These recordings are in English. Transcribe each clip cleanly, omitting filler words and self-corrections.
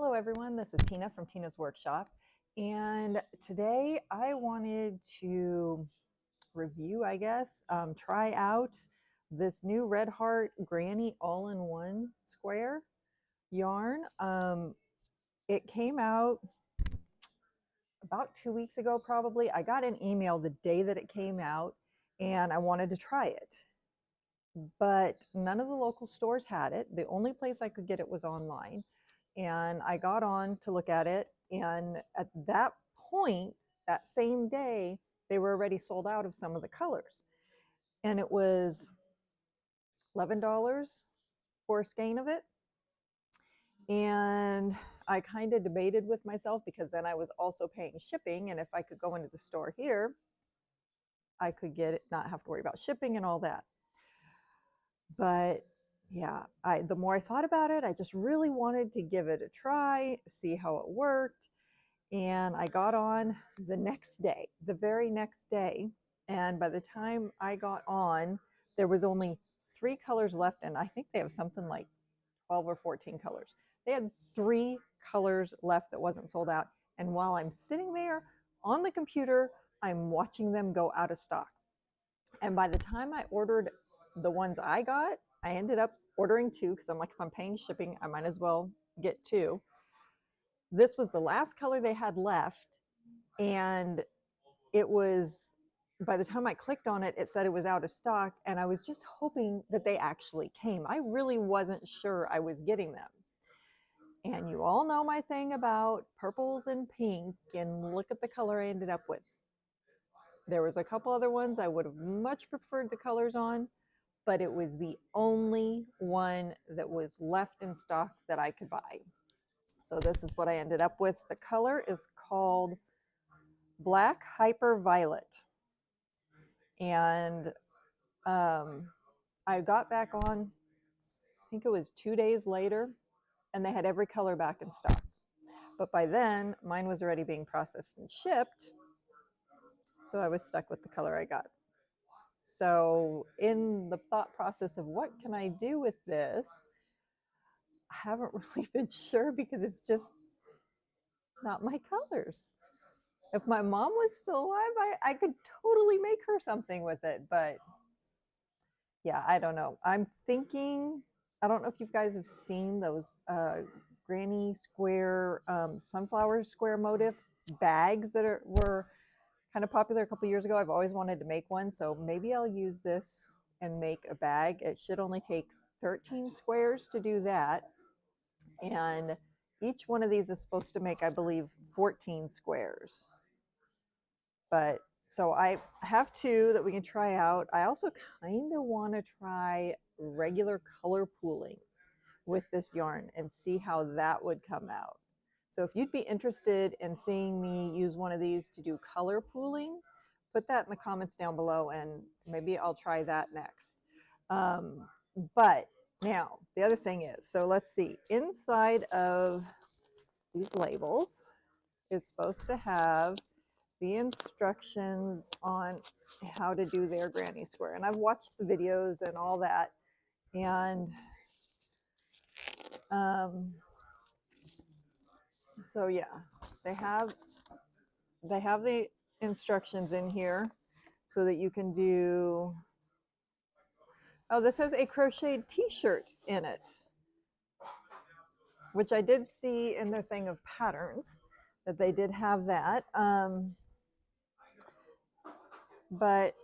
Hello everyone, this is Tina from Tina's Workshop, and today I wanted to review, try out this new Red Heart Granny All-in-One Square yarn. It came out about 2 weeks ago probably. I got an email the day that it came out and I wanted to try it, but none of the local stores had it. The only place I could get it was online. And I got on to look at it, and at that point, that same day, they were already sold out of some of the colors. And it was $11 for a skein of it. And I kind of debated with myself because then I was also paying shipping, and if I could go into the store here, I could get it, not have to worry about shipping and all that. But yeah, the more I thought about it, I just really wanted to give it a try, see how it worked. And I got on the next day, the very next day. And by the time I got on, there was only 3 colors left. And I think they have something like 12 or 14 colors. They had 3 colors left that wasn't sold out. And while I'm sitting there on the computer, I'm watching them go out of stock. And by the time I ordered the ones I got, I ended up ordering 2 because I'm like, if I'm paying shipping, I might as well get 2. This was the last color they had left, and it was, by the time I clicked on it, it said it was out of stock, and I was just hoping that they actually came. I really wasn't sure I was getting them. And you all know my thing about purples and pink, and look at the color I ended up with. There was a couple other ones I would have much preferred the colors on, but it was the only one that was left in stock that I could buy. So this is what I ended up with. The color is called Black Hyper Violet. And I got back on, I think it was 2 days later, and they had every color back in stock. But by then, mine was already being processed and shipped, so I was stuck with the color I got. So in the thought process of what can I do with this, I haven't really been sure because it's just not my colors. If my mom was still alive, I could totally make her something with it. But yeah, I don't know. I'm thinking, I don't know if you guys have seen those granny square, sunflower square motif bags that were kind of popular a couple years ago. I've always wanted to make one. So maybe I'll use this and make a bag. It should only take 13 squares to do that. And each one of these is supposed to make, I believe, 14 squares. But so I have 2 that we can try out. I also kind of want to try regular color pooling with this yarn and see how that would come out. So if you'd be interested in seeing me use one of these to do color pooling, put that in the comments down below and maybe I'll try that next. But now the other thing is, so let's see, inside of these labels is supposed to have the instructions on how to do their granny square. And I've watched the videos and all that. And so yeah, they have the instructions in here so that you can do, oh, this has a crocheted t-shirt in it, which I did see in their thing of patterns that they did have that. But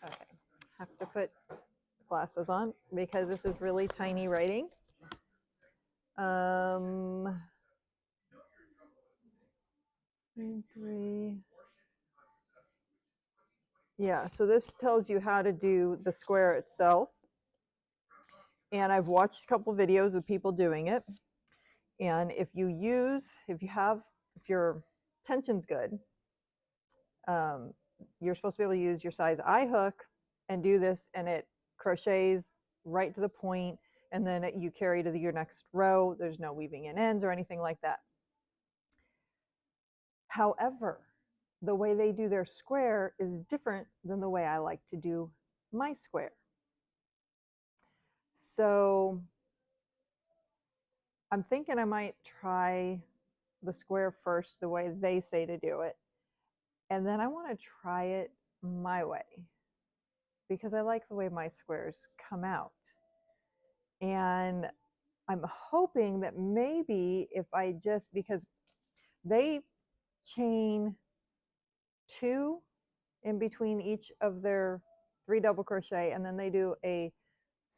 okay, have to put glasses on because this is really tiny writing. 3. Yeah, so this tells you how to do the square itself. And I've watched a couple videos of people doing it. And if your tension's good, you're supposed to be able to use your size eye hook and do this, and it crochets right to the point, and then you carry to your next row. There's no weaving in ends or anything like that. However, the way they do their square is different than the way I like to do my square. So I'm thinking I might try the square first the way they say to do it, and then I want to try it my way because I like the way my squares come out. And I'm hoping that maybe if I just, because they chain 2 in between each of their 3 double crochet, and then they do a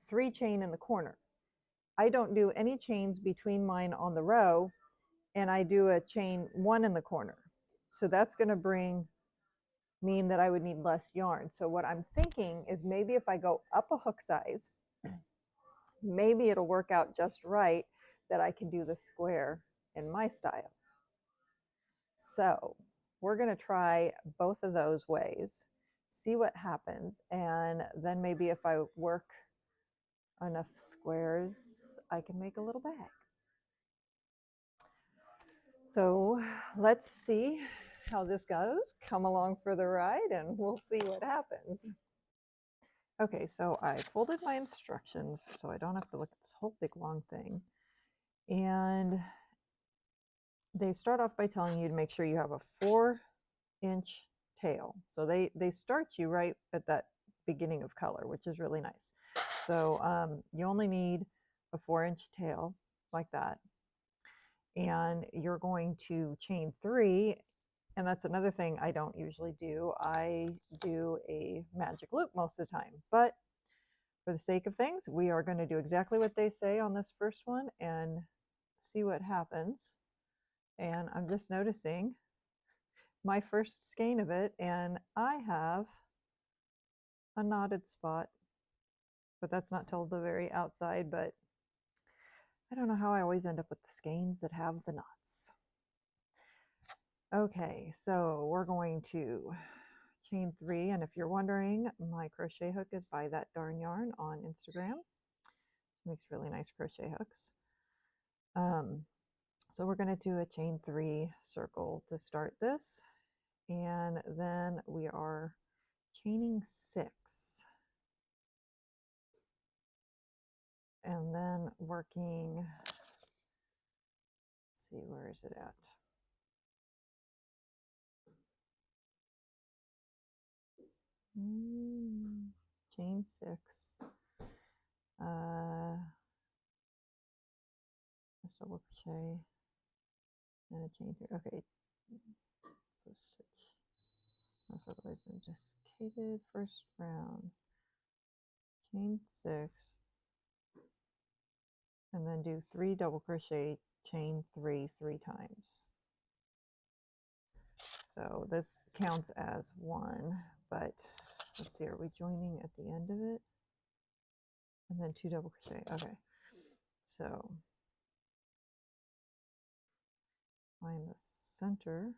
3 chain in the corner. I don't do any chains between mine on the row, and I do a chain 1 in the corner. So that's going to mean that I would need less yarn. So what I'm thinking is maybe if I go up a hook size, maybe it'll work out just right that I can do the square in my style. So we're going to try both of those ways, see what happens, and then maybe if I work enough squares, I can make a little bag. So let's see how this goes. Come along for the ride and we'll see what happens. Okay, so I folded my instructions so I don't have to look at this whole big long thing. And they start off by telling you to make sure you have a 4-inch tail. So they start you right at that beginning of color, which is really nice. So you only need a 4-inch tail like that. And you're going to chain 3. And that's another thing I don't usually do. I do a magic loop most of the time. But for the sake of things, we are going to do exactly what they say on this first one and see what happens. And I'm just noticing my first skein of it, and I have a knotted spot, but that's not till the very outside. But I don't know how I always end up with the skeins that have the knots. Okay, so we're going to chain 3, and if you're wondering, my crochet hook is by That Darn Yarn on Instagram. She makes really nice crochet hooks. So we're going to do a chain 3 circle to start this, and then we are chaining 6, and then working, let's see, where is it at? Chain 6, just double crochet and a chain 3. Okay, so switch. That's otherwise just cascaded first round, chain 6, and then do 3 double crochet, chain 3 3 times. So this counts as 1, but let's see, are we joining at the end of it? And then 2 double crochet. Okay, so find the center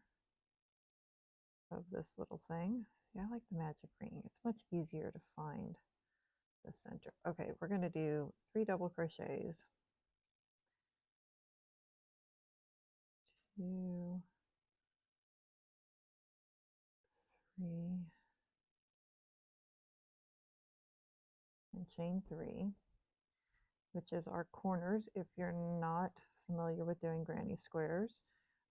of this little thing. See, I like the magic ring. It's much easier to find the center. Okay, we're going to do 3 double crochets. 2, 3, and chain 3, which is our corners. If you're not familiar with doing granny squares,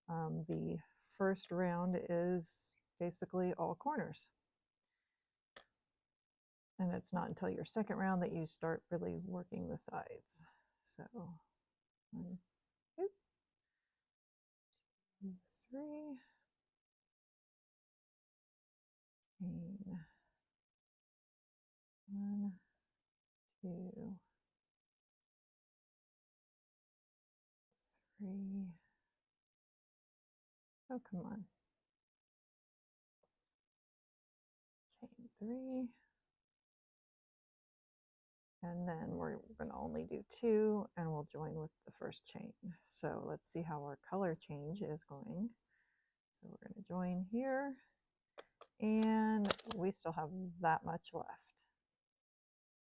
the first round is basically all corners. And it's not until your second round that you start really working the sides. So 1, 2, 3, chain 1, 2, 3. Oh, come on. Chain 3. And then we're going to only do 2, and we'll join with the first chain. So let's see how our color change is going. So we're going to join here, and we still have that much left.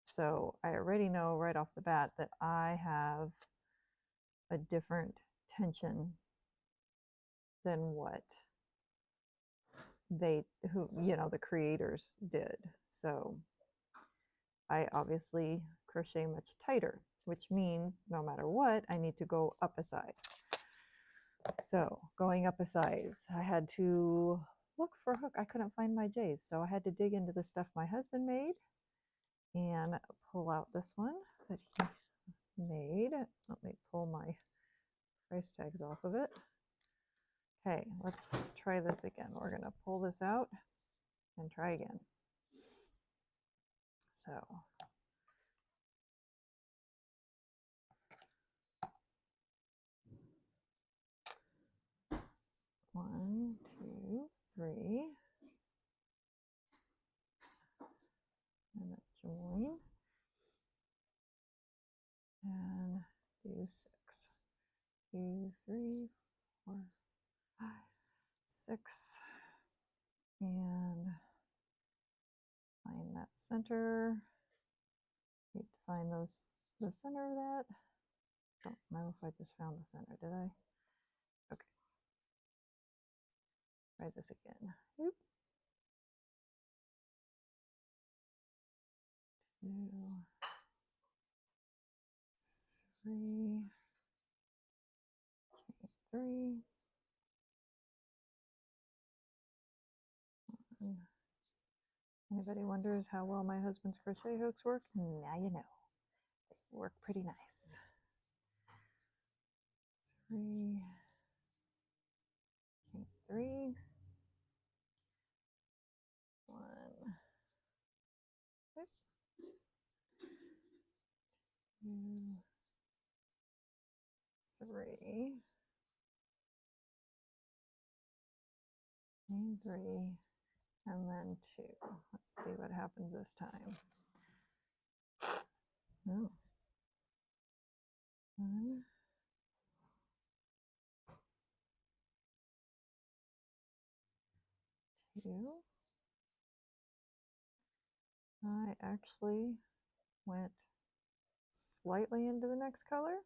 So I already know right off the bat that I have a different tension than what the creators did. So I obviously crochet much tighter. which means no matter what, I need to go up a size. So going up a size, I had to look for a hook. I couldn't find my J's, so I had to dig into the stuff my husband made and pull out this one that he made. Let me pull my price tags off of it. Okay, let's try this again. We're going to pull this out and try again. So one, two, three, and a join, and do 6. 2, 3, 4, 5, 6, and find that center. Need to find the center of that. Don't know if I just found the center, did I? Okay. Try this again. Oop. 2, 3, 3. Anybody wonders how well my husband's crochet hooks work? Now you know. They work pretty nice. 3, 3, 1, 2, 3, and 3, and then 2. Let's see what happens this time. Oh. 1, 2. I actually went slightly into the next color.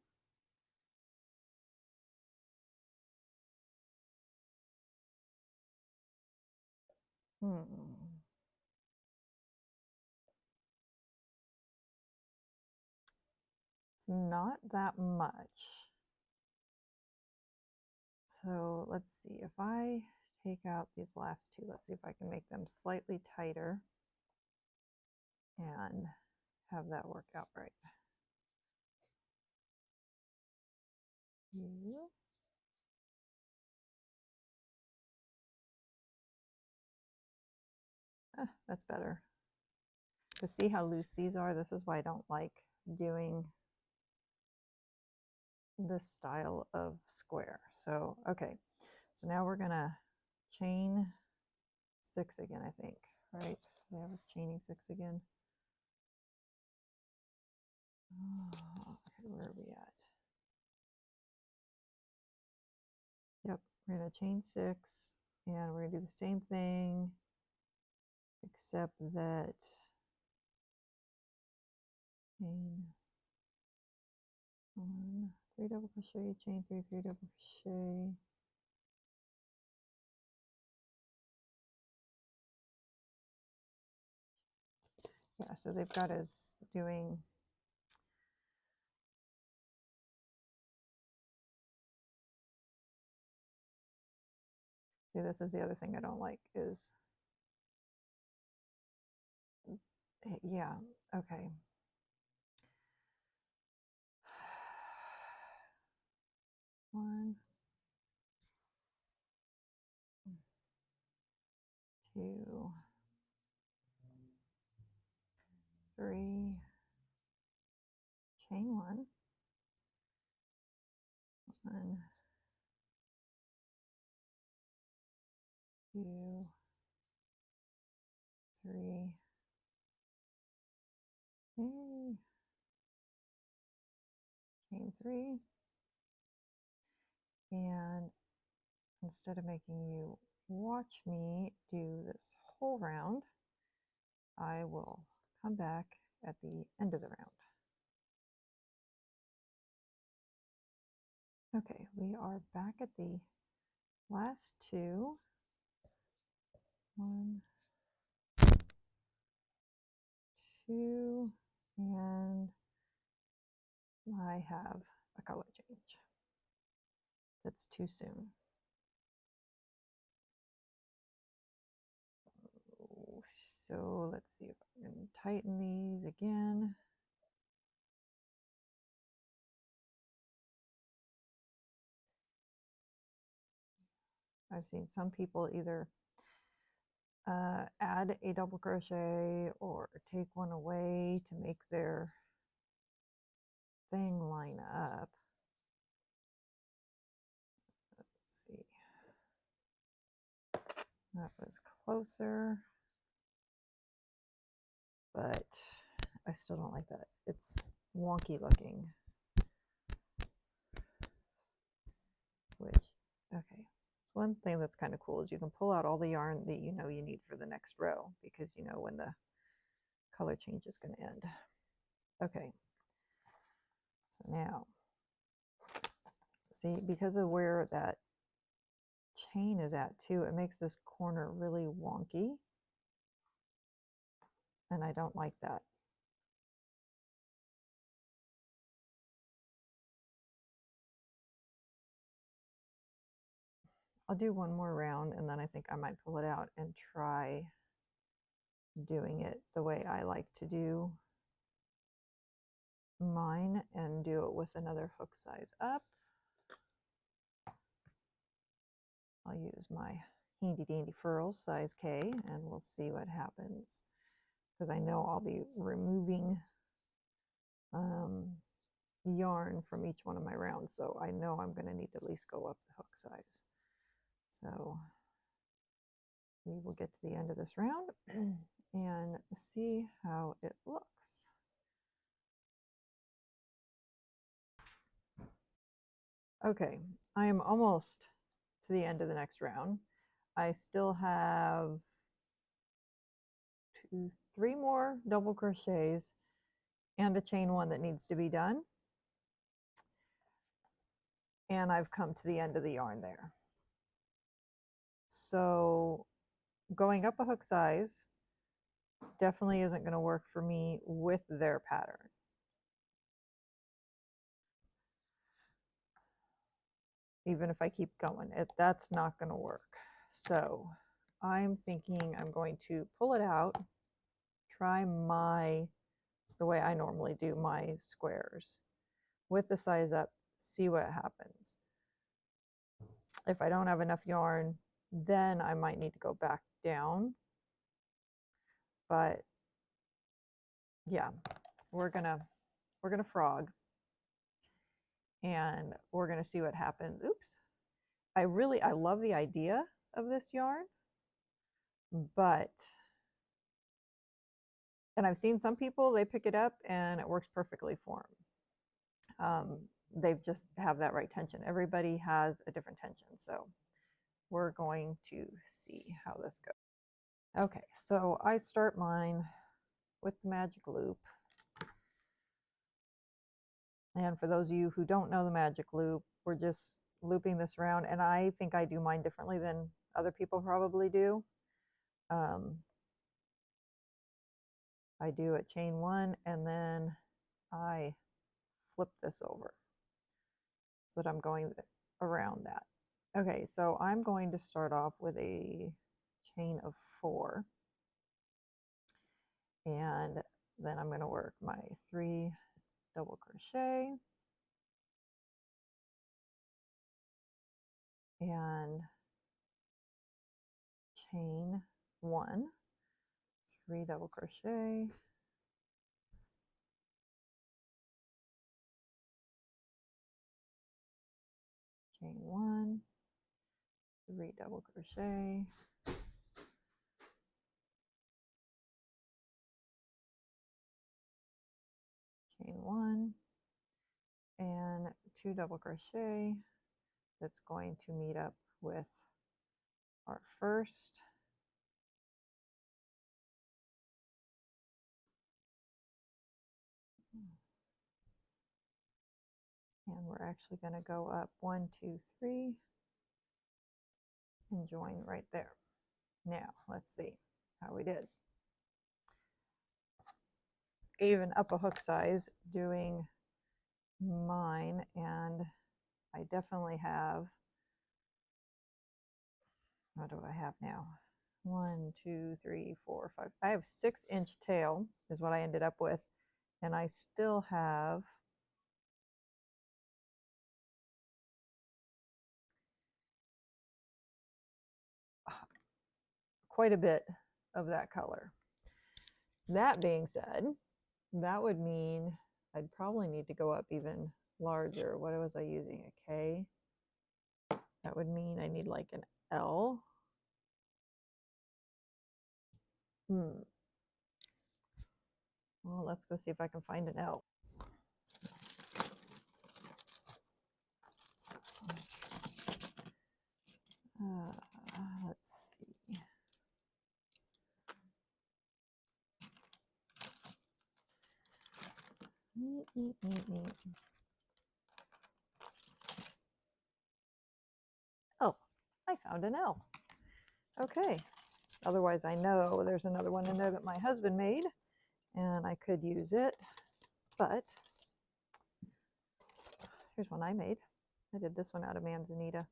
It's not that much. So let's see, if I take out these last 2, let's see if I can make them slightly tighter and have that work out right. That's better. To see how loose these are, this is why I don't like doing this style of square. So, okay, so now we're gonna chain 6 again, I think, right? Yeah, I was chaining 6 again. Oh, okay, where are we at? Yep, we're gonna chain 6, and we're gonna do the same thing, except that chain 1, 3 double crochet, chain 3, 3 double crochet. Yeah, so they've got us doing see, this is the other thing I don't like is yeah, okay. One, 2, 3, chain 1, 1, 2, 3, chain 3, and instead of making you watch me do this whole round, I will come back at the end of the round. Okay, we are back at the last 2. 1, 2, and I have a color change. That's too soon. So let's see if I can tighten these again. I've seen some people either add a double crochet or take one away to make their thing line up. Let's see. That was closer, but I still don't like that. It's wonky looking. Which, okay. One thing that's kind of cool is you can pull out all the yarn that you know you need for the next row because you know when the color change is going to end. Okay. So now, see, because of where that chain is at too, it makes this corner really wonky. And I don't like that. I'll do one more round and then I think I might pull it out and try doing it the way I like to do mine and do it with another hook size up. I'll use my handy dandy furls size K and we'll see what happens because I know I'll be removing yarn from each one of my rounds, so I know I'm going to need to at least go up the hook size. So we will get to the end of this round and see how it looks. Okay, I am almost to the end of the next round. I still have 3 more double crochets and a chain one that needs to be done. And I've come to the end of the yarn there. So going up a hook size definitely isn't going to work for me with their pattern. Even if I keep going, that's not going to work. So I'm thinking I'm going to pull it out, try the way I normally do my squares with the size up, see what happens. If I don't have enough yarn, then I might need to go back down. But yeah, we're gonna frog and we're gonna see what happens. Oops. I love the idea of this yarn, but and I've seen some people, they pick it up and it works perfectly for them. They just have that right tension. Everybody has a different tension. So we're going to see how this goes. Okay, so I start mine with the magic loop. And for those of you who don't know the magic loop, we're just looping this around. And I think I do mine differently than other people probably do. I do a chain one and then I flip this over so that I'm going around that. Okay, so I'm going to start off with a chain of 4 and then I'm going to work my 3 double crochet and chain 1, 3 double crochet, chain 1, 3 double crochet, chain 1, and 2 double crochet. That's going to meet up with our first and we're actually going to go up 1, 2, 3 and join right there. Now let's see how we did. Even up a hook size doing mine, and I definitely have, what do I have now? 1, 2, 3, 4, 5. I have 6-inch tail is what I ended up with, and I still have quite a bit of that color. That being said, that would mean I'd probably need to go up even larger. What was I using? A K? That would mean I need like an L. Well, let's go see if I can find an L. Let's see. Oh, I found an L. Okay. Otherwise, I know there's another one in there that my husband made, and I could use it, but here's one I made. I did this one out of Manzanita.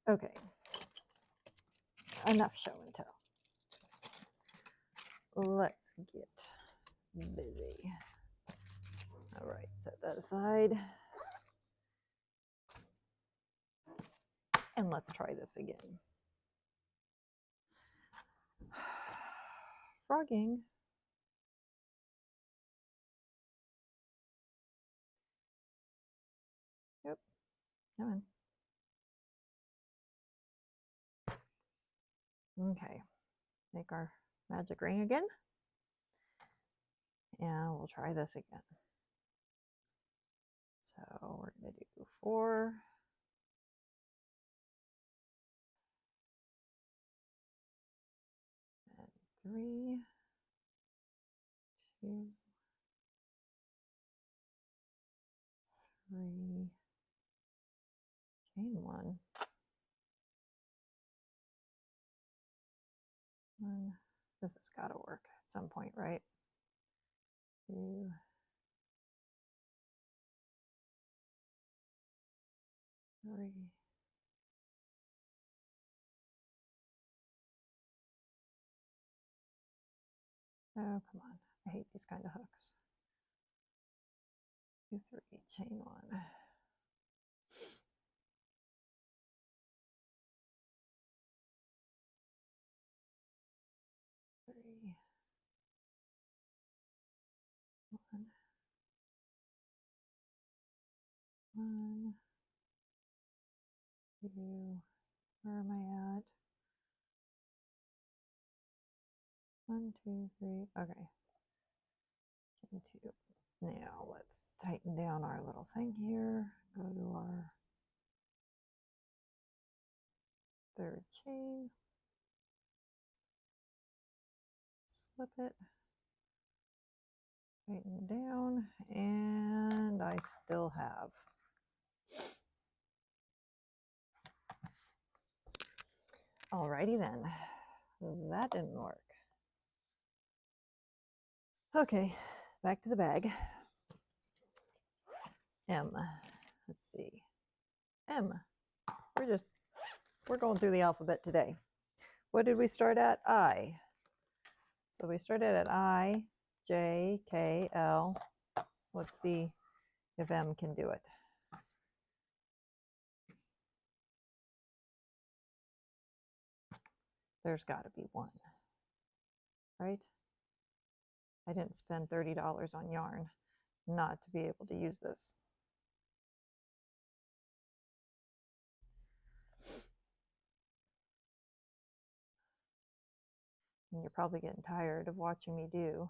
Okay. Enough show and tell. Let's get busy. All right, set that aside. And let's try this again. Frogging. Yep, come on. Okay, make our magic ring again. And we'll try this again. So we're going to do 4. And 3, 2, 3, chain 1. 1. This has got to work at some point, right? 2, 3. Oh, come on. I hate these kind of hooks. 2, 3, chain 1. 3, 1, 1, 2. Where am I at? 1, 2, 3. Okay. Chain 2. Now let's tighten down our little thing here. Go to our 3rd chain. Slip it. Tighten down, and I still have. Alrighty then. That didn't work. Okay, back to the bag. M. Let's see. M. We're going through the alphabet today. What did we start at? I. So we started at I, J, K, L. Let's see if M can do it. There's got to be one, right? I didn't spend $30 on yarn not to be able to use this. And you're probably getting tired of watching me do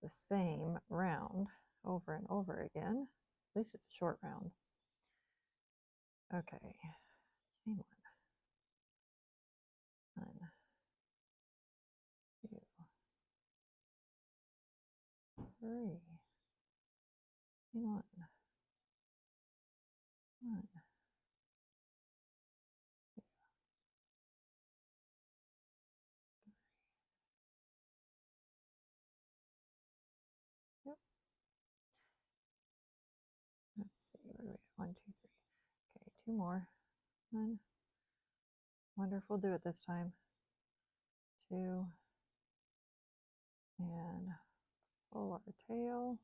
the same round over and over again. At least it's a short round. Okay, chain 1. 1, 2, 3. Chain 1. 1. 2 more. 1. Wonder if we'll do it this time. 2. And pull our tail.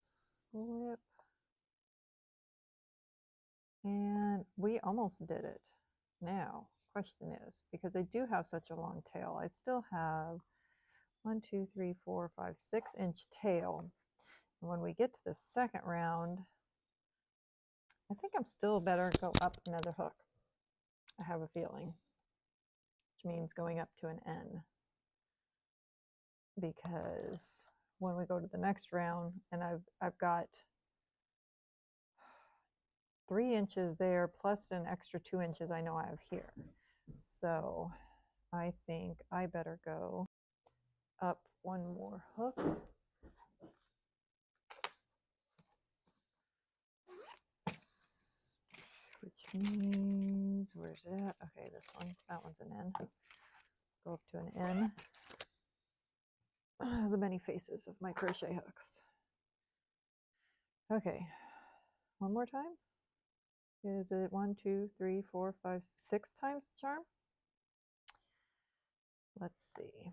Slip. And we almost did it. Now, question is, because I do have such a long tail, I still have 1, 2, 3, 4, 5, 6-inch tail. And when we get to the second round, I think I'm still better go up another hook. I have a feeling, which means going up to an N. Because when we go to the next round, and I've got 3 inches there plus an extra 2 inches I know I have here. So I think I better go up 1 more hook. Which means, where's that? Okay, this one. That one's an N. Go up to an N. The many faces of my crochet hooks. Okay, 1 more time. Is it 1, 2, 3, 4, 5, 6 times charm? Let's see.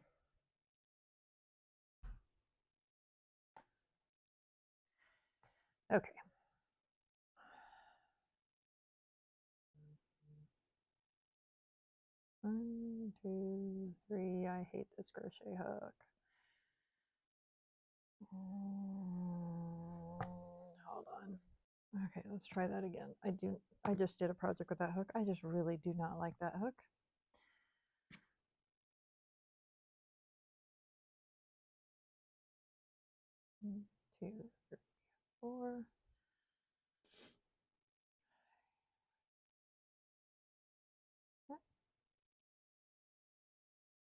Okay. One, 2, 3. I hate this crochet hook. Hold on. Okay, let's try that again. I just did a project with that hook. I just really do not like that hook. One, 2, 3, 4.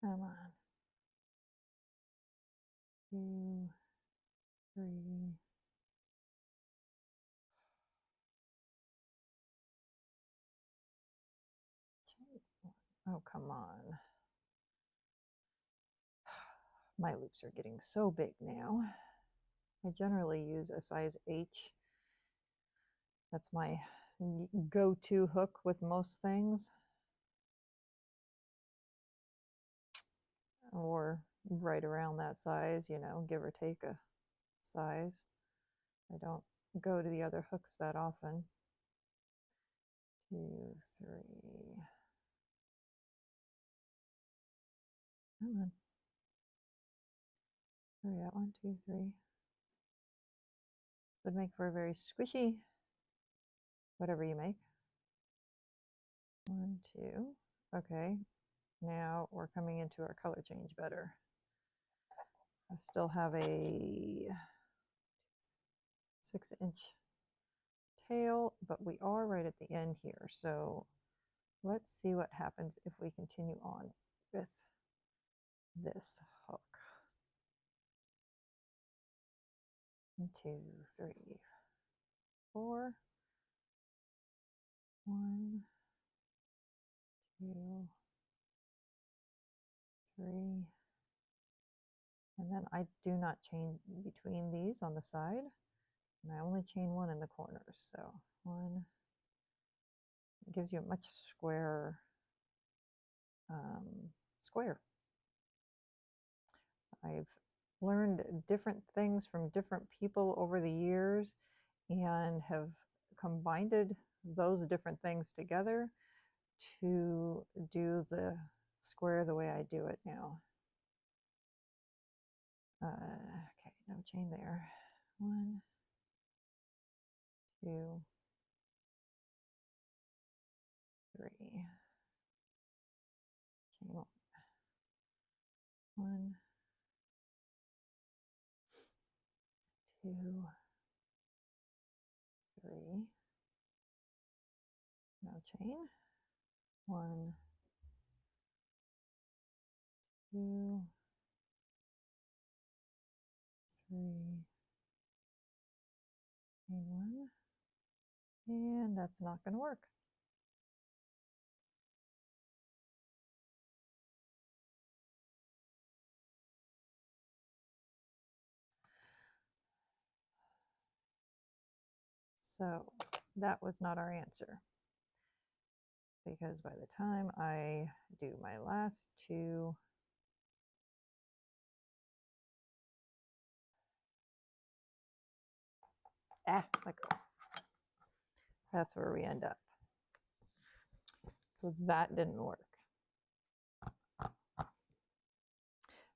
Come on. 2, 3. Oh, come on. My loops are getting so big now. I generally use a size H. That's my go-to hook with most things. Or right around that size, you know, give or take a size. I don't go to the other hooks that often. 2, 3. Come on. Where are we at? 1, 2, 3. Would make for a very squishy, whatever you make. 1, 2. Okay. Now we're coming into our color change better. I still have a 6-inch tail, but we are right at the end here. So let's see what happens if we continue on with this hook. 1, 2, 3, 4. 1, 2, 3. And then I do not chain between these on the side. And I only chain 1 in the corners. So 1 gives you a much squarer square. I've learned different things from different people over the years and have combined those different things together to do the square the way I do it now. Okay, no chain there. 1, 2, 3. Chain 1. 1, 2, 3. No chain. 1, 2, 3. Chain 1. And that's not going to work. So that was not our answer. Because by the time I do my last two, let go. That's where we end up. So that didn't work.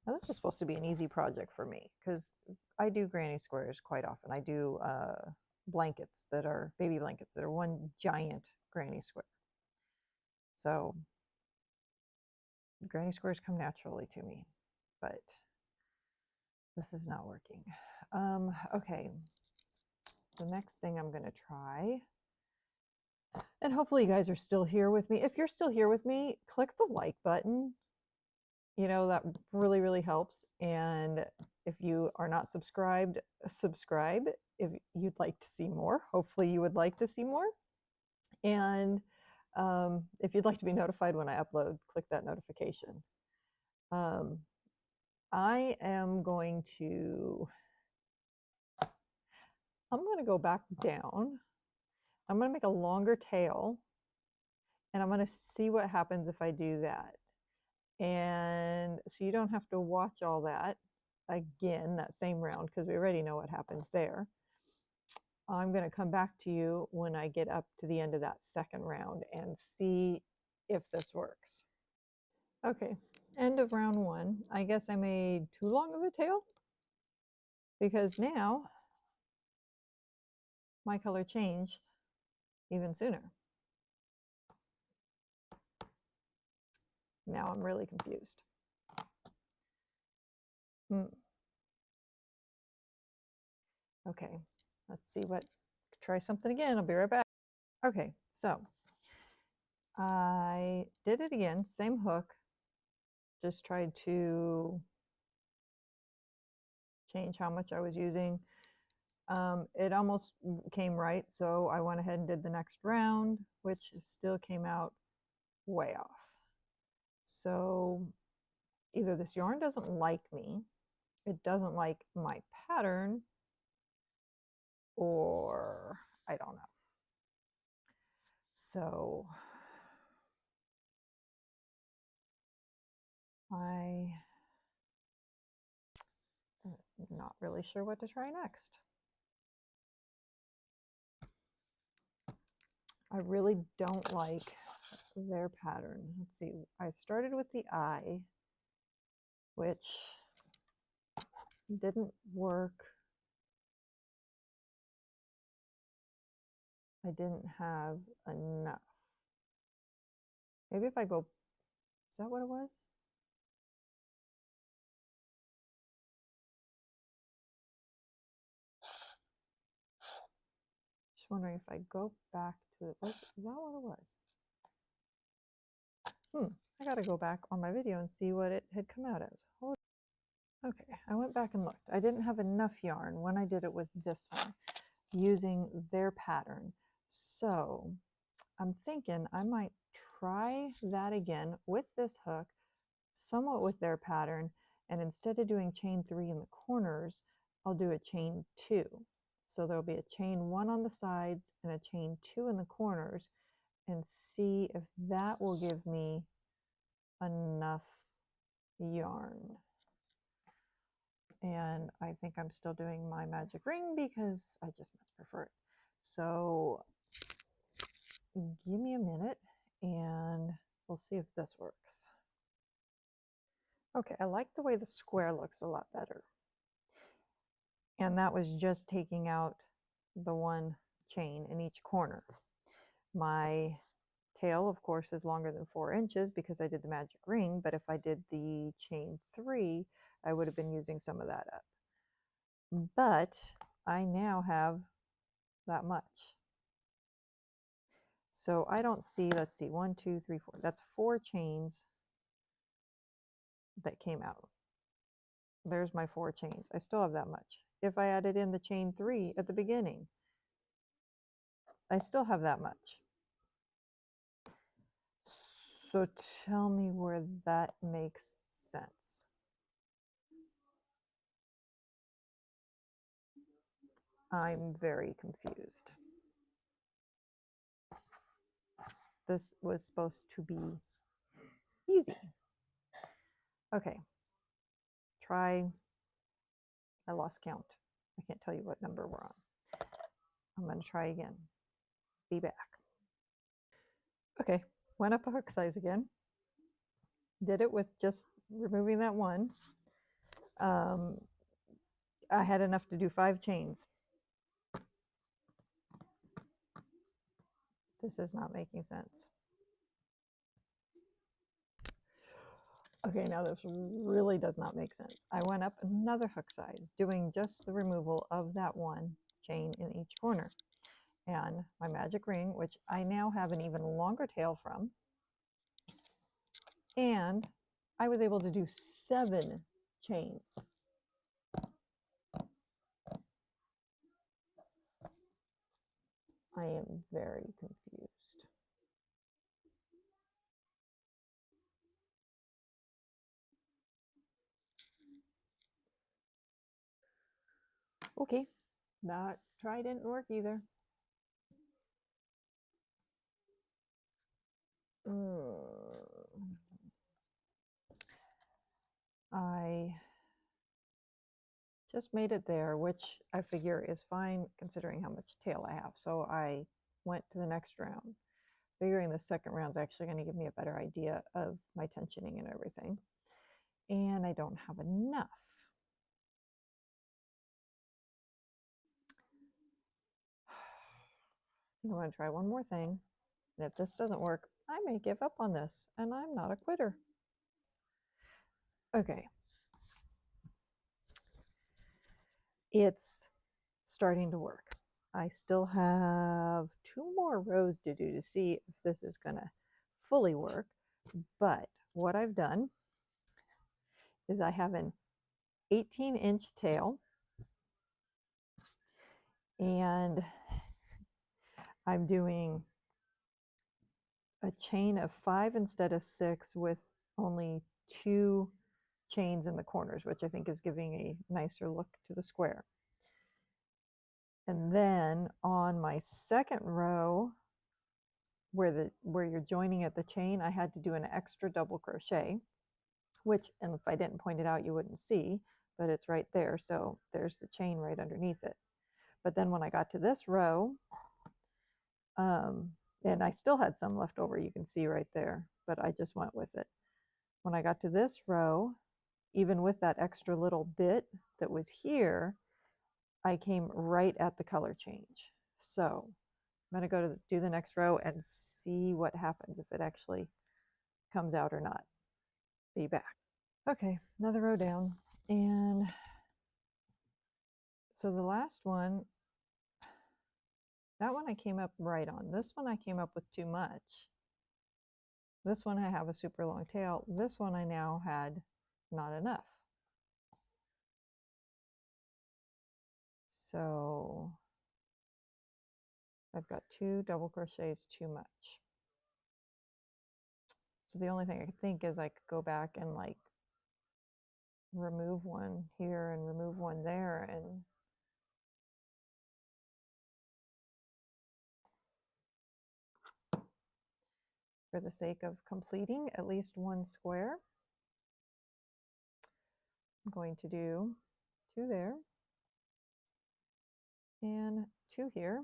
Now this was supposed to be an easy project for me because I do granny squares quite often. I do blankets that are baby blankets that are one giant granny square. So granny squares come naturally to me, but this is not working. Okay, the next thing I'm going to try, and hopefully you guys are still here with me. If you're still here with me, click the like button. You know, that really, really helps. And if you are not subscribed, subscribe if you'd like to see more. Hopefully you would like to see more. And if you'd like to be notified when I upload, click that notification. I am going to, I'm going to go back down. I'm going to make a longer tail, and I'm going to see what happens if I do that. And so you don't have to watch all that again, that same round, because we already know what happens there. I'm going to come back to you when I get up to the end of that second round and see if this works. Okay, end of round one. I guess I made too long of a tail because now my color changed even sooner. Now I'm really confused. Okay, let's see what, try something again. I'll be right back. Okay, so I did it again, same hook, just tried to change how much I was using. It almost came right, so I went ahead and did the next round, which still came out way off. So either this yarn doesn't like me, it doesn't like my pattern, or I don't know. So I'm not really sure what to try next. I really don't like their pattern. Let's see, I started with the eye, which didn't work. I didn't have enough. Maybe if I go, is that what it was? Just wondering if I go back to, is that what it was? I gotta go back on my video and see what it had come out as. Okay, I went back and looked. I didn't have enough yarn when I did it with this one, using their pattern. So I'm thinking I might try that again with this hook, somewhat with their pattern, and instead of doing chain 3 in the corners, I'll do a chain 2. So there'll be a chain 1 on the sides and a chain 2 in the corners, and see if that will give me enough yarn. And I think I'm still doing my magic ring because I just much prefer it. So give me a minute and we'll see if this works. Okay, I like the way the square looks a lot better. And that was just taking out the one chain in each corner. My tail, of course, is longer than 4 inches because I did the magic ring, but if I did the chain 3, I would have been using some of that up. But I now have that much. So I don't see, let's see, 1, 2, 3, 4. That's 4 chains that came out. There's my 4 chains. I still have that much. If I added in the chain 3 at the beginning, I still have that much. So tell me where that makes sense. I'm very confused. this was supposed to be easy. Okay, try, I lost count. I can't tell you what number we're on. I'm going to try again. Be back. Okay, went up a hook size again. Did it with just removing that one. I had enough to do 5 chains. This is not making sense. Okay, now this really does not make sense. I went up another hook size, doing just the removal of that one chain in each corner. And my magic ring, which I now have an even longer tail from, and I was able to do 7 chains. I am very confused. Okay, that try didn't work either. I just made it there, which I figure is fine considering how much tail I have. So I went to the next round, figuring the second round is actually going to give me a better idea of my tensioning and everything. And I don't have enough. I'm going to try one more thing. And if this doesn't work, I may give up on this, and I'm not a quitter. Okay. It's starting to work. I still have 2 more rows to do to see if this is going to fully work. But what I've done is I have an 18-inch tail, and I'm doing a chain of 5 instead of 6 with only 2 chains in the corners, which I think is giving a nicer look to the square. And then on my second row, where you're joining at the chain, I had to do an extra double crochet, which, and if I didn't point it out, you wouldn't see, but it's right there. So there's the chain right underneath it. But then when I got to this row, and I still had some left over, you can see right there, but I just went with it. When I got to this row, even with that extra little bit that was here, I came right at the color change. So I'm going to go to do the next row and see what happens, if it actually comes out or not. Be back. Okay, another row down. And so the last one, that one I came up right on. This one I came up with too much. This one I have a super long tail. This one I now had not enough. So I've got 2 double crochets too much. So the only thing I could think is I could go back and like remove one here and remove one there, and for the sake of completing at least one square, I'm going to do 2 there and 2 here.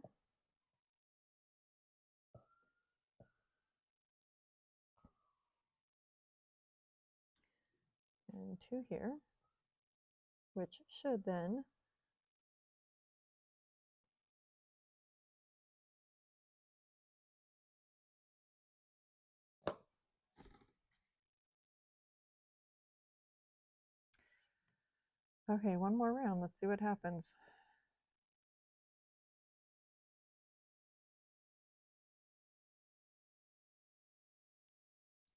And 2 here, which should then okay, one more round. Let's see what happens.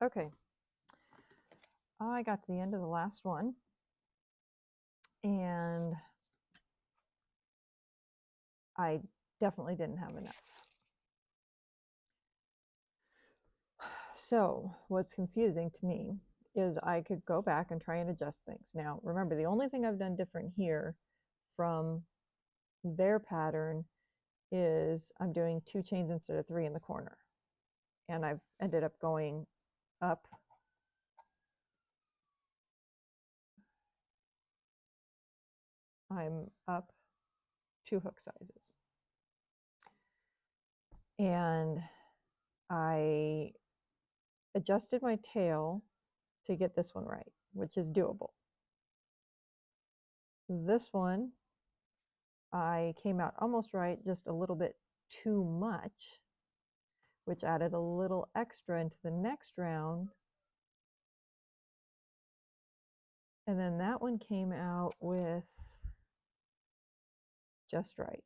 Okay, I got to the end of the last one, and I definitely didn't have enough. So what's confusing to me is I could go back and try and adjust things. Now, remember, the only thing I've done different here from their pattern is I'm doing 2 chains instead of 3 in the corner. and I've ended up going up I'm up 2 hook sizes. And I adjusted my tail to get this one right, which is doable. This one, I came out almost right, just a little bit too much, which added a little extra into the next round. And then that one came out with just right.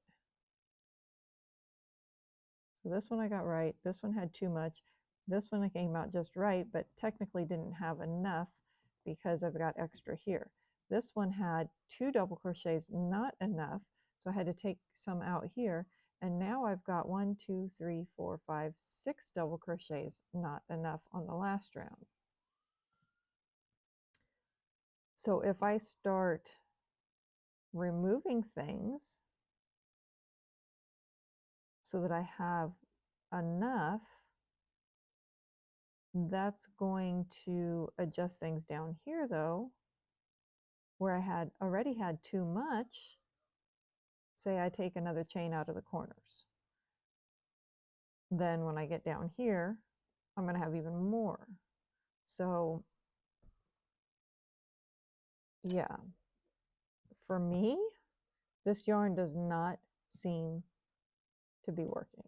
So this one I got right. This one had too much. This one came out just right, but technically didn't have enough because I've got extra here. This one had 2 double crochets, not enough, so I had to take some out here. And now I've got 1, 2, 3, 4, 5, 6 double crochets, not enough on the last round. So if I start removing things so that I have enough, that's going to adjust things down here though, where I had already had too much. Say I take another chain out of the corners. Then when I get down here, I'm going to have even more. So yeah, for me, this yarn does not seem to be working.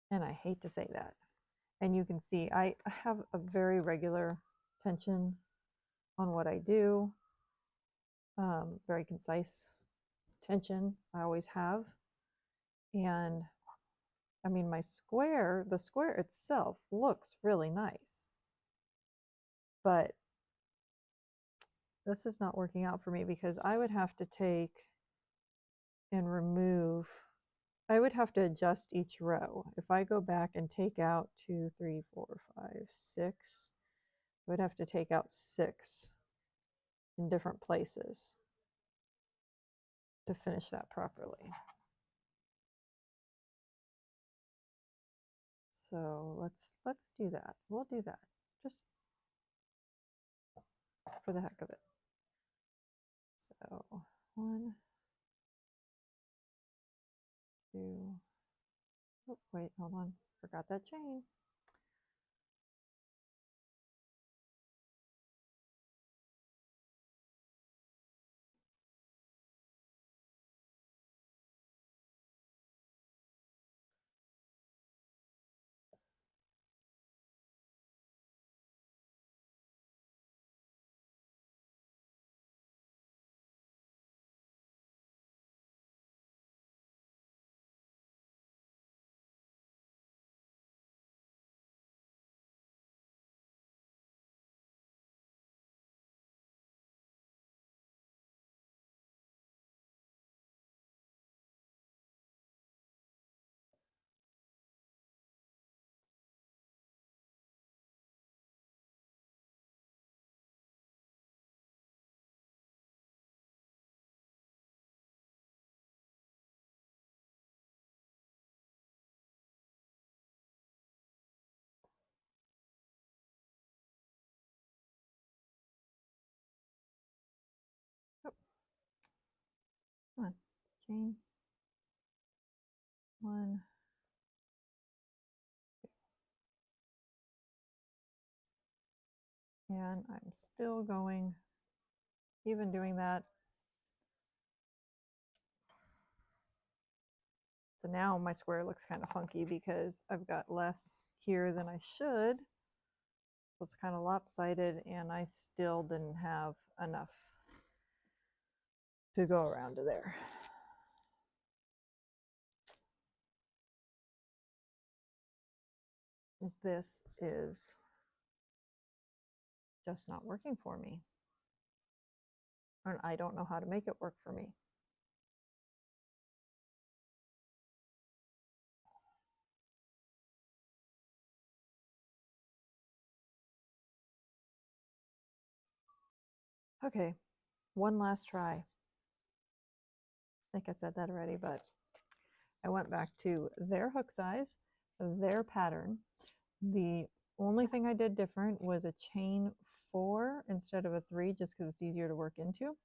And I hate to say that. And you can see I have a very regular tension on what I do, very concise tension I always have. And I mean, my square, the square itself looks really nice, but this is not working out for me because I would have to take and remove, I would have to adjust each row. If I go back and take out 2, 3, 4, 5, 6, I would have to take out 6 in different places to finish that properly. So let's do that. We'll do that just for the heck of it. So 1, 2, oh wait, hold on, forgot that chain. Oh, come on, chain 1, and I'm still going, even doing that. So now my square looks kind of funky because I've got less here than I should. So it's kind of lopsided and I still didn't have enough to go around to there. This is just not working for me. And I don't know how to make it work for me. Okay, one last try. I think I said that already, but I went back to their hook size, their pattern. The only thing I did different was a chain 4 instead of a 3, just because it's easier to work into,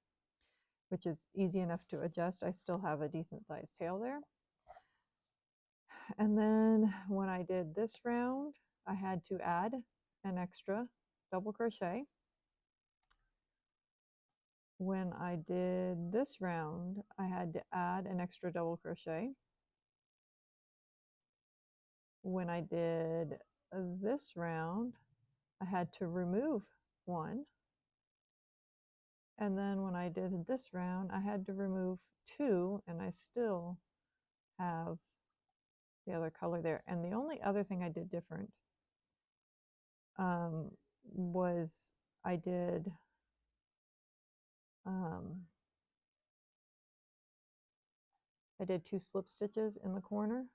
which is easy enough to adjust. I still have a decent sized tail there. And then when I did this round, I had to add an extra double crochet. When I did this round, I had to add an extra double crochet. When I did this round, I had to remove one. And then when I did this round, I had to remove 2, and I still have the other color there. And the only other thing I did different was I did I did 2 slip stitches in the corner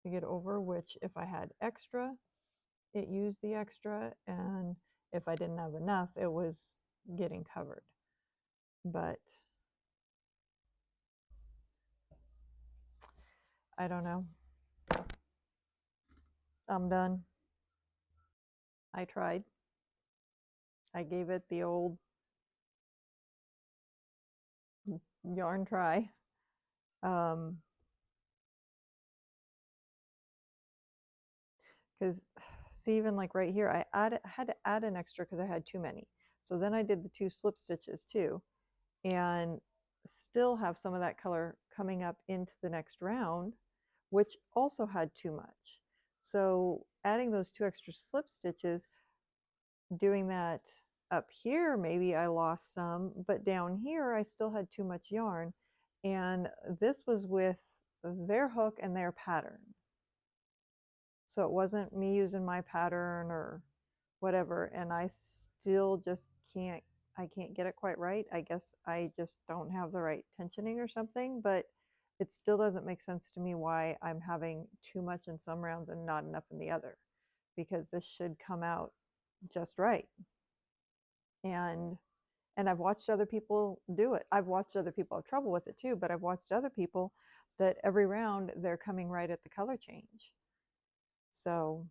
to get over, which if I had extra, it used the extra, and if I didn't have enough, it was getting covered. But I don't know. I'm done. I tried. I gave it the old yarn try. Because see, even like right here, I had to add an extra because I had too many. So then I did the 2 slip stitches too, and still have some of that color coming up into the next round, which also had too much. So adding those 2 extra slip stitches, doing that up here, maybe I lost some, but down here I still had too much yarn. And this was with their hook and their pattern. So it wasn't me using my pattern or whatever, and I still just I can't get it quite right. I guess I just don't have the right tensioning or something, but it still doesn't make sense to me why I'm having too much in some rounds and not enough in the other, because this should come out just right. And I've watched other people do it. I've watched other people have trouble with it too, but I've watched other people that every round they're coming right at the color change. So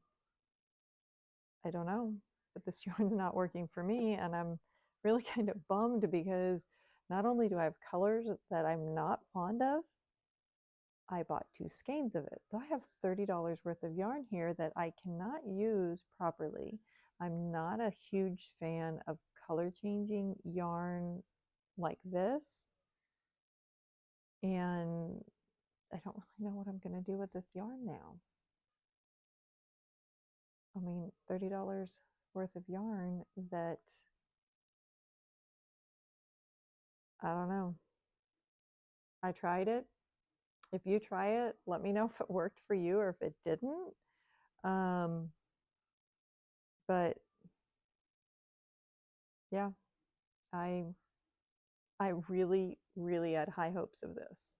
I don't know, but this yarn's not working for me, and I'm really kind of bummed because not only do I have colors that I'm not fond of, I bought 2 skeins of it. So I have $30 worth of yarn here that I cannot use properly. I'm not a huge fan of color changing yarn like this, and I don't really know what I'm going to do with this yarn now. I mean, $30 worth of yarn that, I don't know. I tried it. If you try it, let me know if it worked for you or if it didn't. But yeah, I really, really had high hopes of this.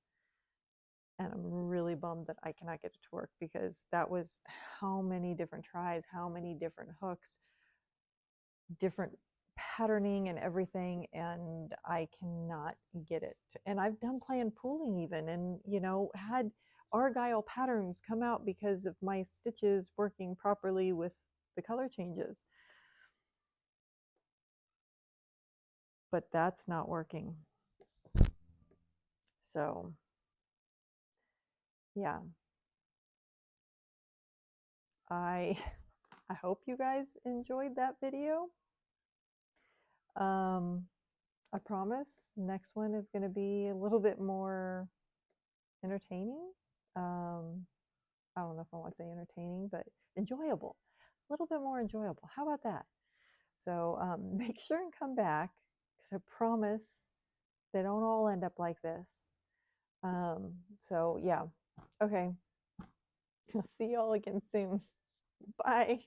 And I'm really bummed that I cannot get it to work, because that was how many different tries, how many different hooks, different patterning and everything, and I cannot get it. And I've done plan pooling even, and had Argyle patterns come out because of my stitches working properly with the color changes. But that's not working. So yeah, I hope you guys enjoyed that video. I promise next one is going to be a little bit more entertaining. I don't know if I want to say entertaining, but enjoyable, a little bit more enjoyable. How about that? So make sure and come back, because I promise they don't all end up like this. So yeah, okay. I'll see y'all again soon. Bye.